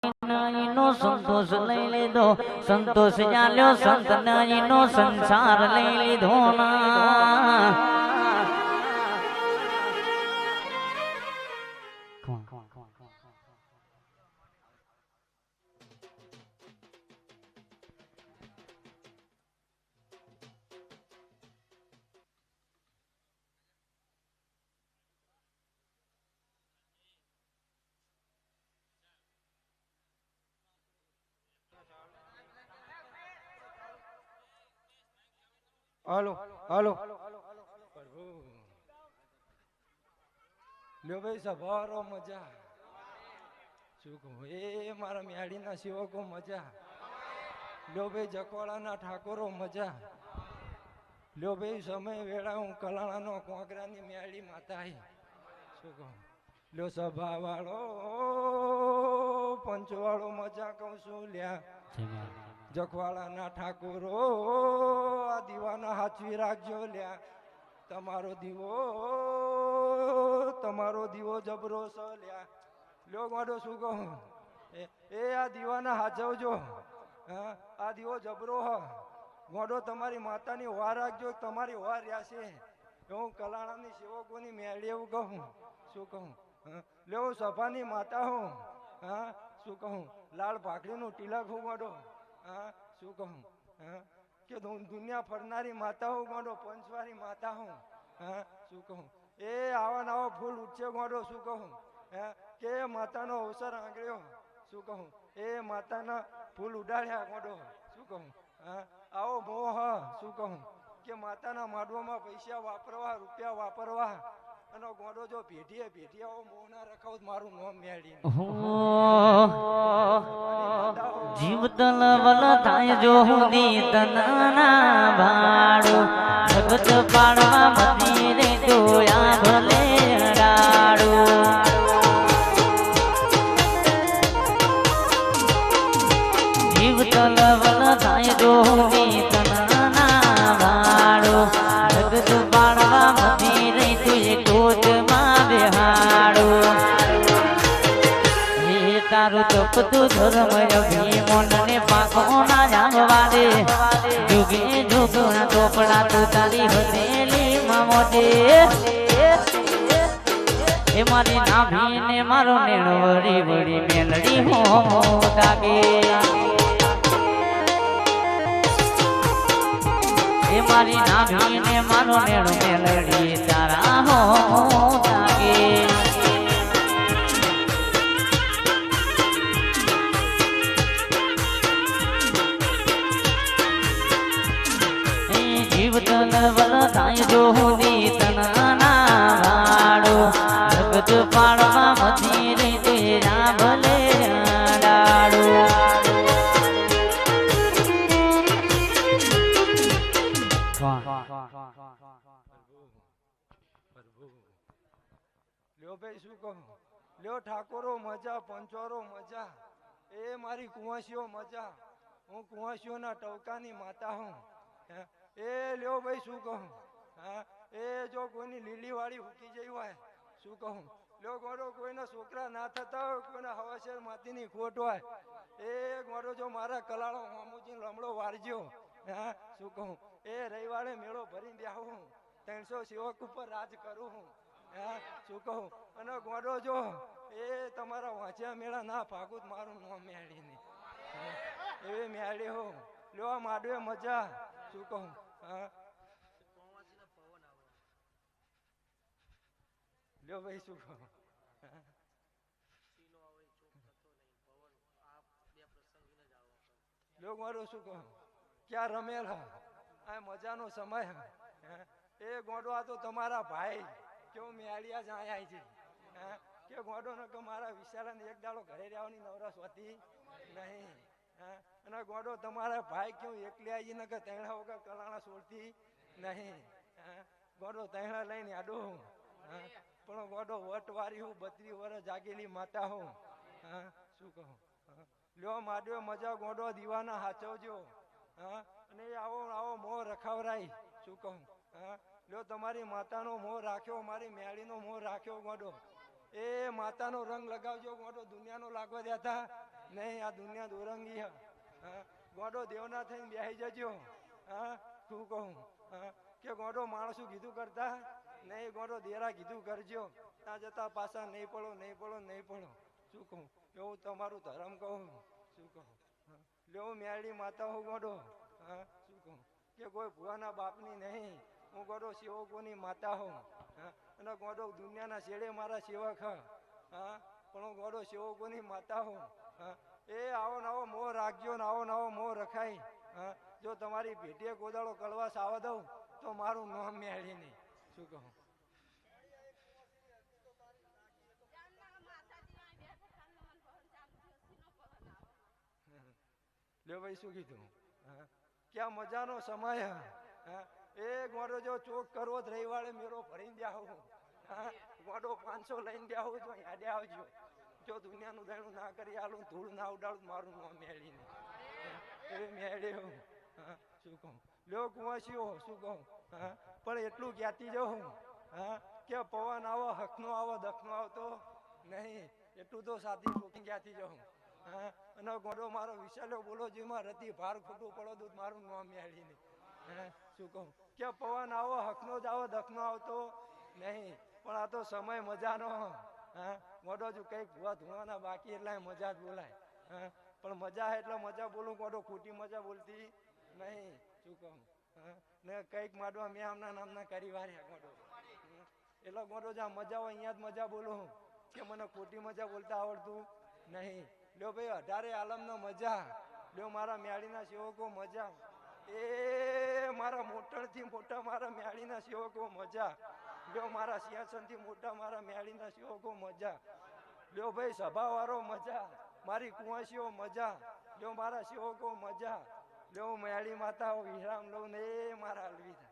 નો સંતોષ લઈ લીધો, સંતોષ ચાલ્યો સંત નો સંસાર લઈ લીધો ના. હાલો હાલો પ્રભુ લ્યો ભાઈ સભારો મજા શું કહું એ મારા મ્યાડીના સેવકો મજા લ્યો ભાઈ જકવાળાના ઠાકોરો મજા લ્યો ભાઈ સમય વેળા હું કલાણાનો કોંકરાની મ્યાડી માતા શું કહું લ્યો સભા વાળો પંચવાળો મજા કહું છું લ્યા જખવાળાના ઠાકોરો આ દીવાના હાચવી રાખજો લ્યા તમારો દીવો જબરો છે લ્યા લ્યો ગોડો શું કહું એ આ દીવાના હાચવજો હા આ દીવો જબરો હ ગોડો તમારી માતાની વાર રાખજો તમારી વાર રહ્યા છે હું કલાણાની સેવકોની મેળી એવું કહું શું કહું લ્યો સભાની માતા હું હા શું કહું લાલ ભાખરીનું તિલક હું ગોડો હા શું કહું હા કે દુનિયા ફરનારી માતા હું ગોડો પંચવારી માતા હું હા શું કહું એ આવા નવા ફૂલ ઉઠશે ગોડો શું કહું હા કે માતાનો અવસર આંગળ્યો શું કહું એ માતાના ફૂલ ઉડાડ્યા ગોડો શું કહું હા આવો મોહ શું કહું કે માતાના માડવામાં પૈસા વાપરવા રૂપિયા વાપરવા અને ગોડો જો ભેટીએ આવો મોહ ના રખાવ મારું નામ મેળી જીવ તલવલ થાય જો હુદી તનના ભાડો જગત પાડવા મંદિરે દોયા ભલે રાડો જીવ તલવલ થાય જો હુદી તનના ભાડો જગત પાડવા મંદિરે તુએ કોટમાં બેહાડો તારું તપતું ધર્મ અભિમોનને પાકો ના જામવા દે જુગે જુગના ચોપડા તું તારી હથેલી માં મોટે એ મારી નાભીને મારો નેણ વળી વળી મેલડી હો દાગે એ મારી નાભીને મારો નેણ મેલડી તારા હો દાગે જીવતન વલ થાય જો હુદી તનના વાડો જગત પાડવા મંદિરે તેરા ભલે ડાડો લ્યો ભાઈ શું કહું લ્યો ઠાકોરો મજા પંચોરો મજા એ મારી કુંવાસીઓ મજા હું કુંવાસીઓના ટવકાની માતા હું એ લ્યો ભાઈ શું કહું હા એ જો કોઈની લીલી વાળી હુકી જઈ હોય શું કહું લ્યો ગોડો કોઈના છોકરા ના થતા હોય કોઈના હવાશેર માતીની ખોટ હોય એ ગોડો જો મારા કલાળો મામુજી લમડો વારજો હા શું કહું એ રવિવારે મેળો ભરી બેહું 300 સેવક ઉપર રાજ કરું હું હા શું કહું અને ગોડો જો એ તમારા વાંચ્યા મેળા ના ભાગું મારું નામ મેળીને એવી મેળી હો લ્યો માડવે મજા શું કહું હા લ્યો ભાઈ શું કહું લ્યો ગોડો શું કહું ક્યાં રમેલા આ મજાનો સમય એ ગોડો આ તો તમારા ભાઈ કેવું મેળિયા જ આયા છે કે ગોડો ન કે મારા વિશાળાને એક દાડો ઘરે રહેવાની નવરસ હોતી નહીં અને ગોડો તમારા ભાઈ કેવું એકલી આવી ને કે તૈણા વગર કલાણા છોડતી નહીં ગોડો તૈણા લઈને આડો પણ ગોડો વટ વારી હું 32 વર્ષ જાગેલી માતા હું શું કહું લ્યો માડ્યો મજા ગોડો દીવાના હાચવજો અને આવો મોહ રખાવરાય શું કહું લ્યો તમારી માતાનો મોહ રાખ્યો મારી મેળીનો મોહ રાખ્યો ગોડો એ માતાનો રંગ લગાવજો ગોડો દુનિયાનો લાગવા દેતા નહીં આ દુનિયા દોરંગી હા ગોડો દેવના થઈને બેસી જજો હા શું કહું હા કે ગોડો માણસું કીધું કરતા નહીં ગોડો દેરા કીધું કરજો ત્યાં જતા પાછા નહીં પડો નહીં પડો નહીં પડો શું કહું એવું તમારું ધર્મ કહું શું કહું લેવું મેળી માતા હું ગોડો હા શું કહું કે કોઈ ભુવાના બાપની નહીં હું ગોડો સેવકોની માતા હોઉં હા અને ગોડો દુનિયાના છેડે મારા સેવક હા પણ હું ગોડો સેવકોની માતા હોઉં હા એ આવો નવો મોહ રાખજો ને આવો નવો મોહ રખાય હા જો તમારી ભેટીએ ગોદાળો કળવા સાવા દઉં તો મારું નામ મેળી નહીં શું કહું લ્યો ભાઈ શું કીધું હા ક્યાં મજાનો સમય હા એ ગોડો જો ચોક કરવો જ રવિવારે મેરો ભરીને દ્યા હા ગોડો 500 લઈને દ્યા જો યાદે આવજો જો દુનિયાનું દાણું ના કરી આલું ધૂળ ના ઉડાડું મારું નામ મેળીને એ મેળ્યો હા શું કહું લ્યો કુંવાસીઓ શું કહું હા પણ એટલું જ્ઞાતી જાઉં હા કે પવન આવો હકનો આવો દખનો આવતો નહીં એટલું તો સાદી ચોકી જ્ઞાતી જાઉં હા અને ગોડો મારો વિશાલ્યો બોલો જેમાં રતી ભાર ખોટું પડો દૂધ મારું નામ મેળીને હા શું કહું કે પવન આવો હકનો જ આવો દખનો આવતો નહીં પણ આ તો સમય મજાનો હા ગોડો જો કંઈક ભૂવા ધોવાના બાકી એટલે મજા જ બોલાય હા પણ મજા એટલે મજા બોલું ગોડો ખોટી મજા બોલતી નહીં શું કહું હા ને કંઈક માંડવા મેં આમના નામના કરી વાર્યા ગોડો એટલે ગોડો જ્યાં મજા હોય અહીંયા જ મજા બોલું કે મને ખોટી મજા બોલતા આવડતું નહીં લ્યો ભાઈ 18 આલમનો મજા લ્યો મારા મેળીના સેવકો મજા એ મારા મોટણથી મોટા મારા મેળીના સેવકો મજા લ્યો મારા સિંહાસનથી મોટા મારા મેળીના સેવકો મજા લ્યો ભાઈ સભાવાળો મજા મારી કુંવાસીઓ મજા લ્યો મારા સેવકો મજા લ્યો મેળી માતા વિશ્રામ લઉં ને મારા અલવિદા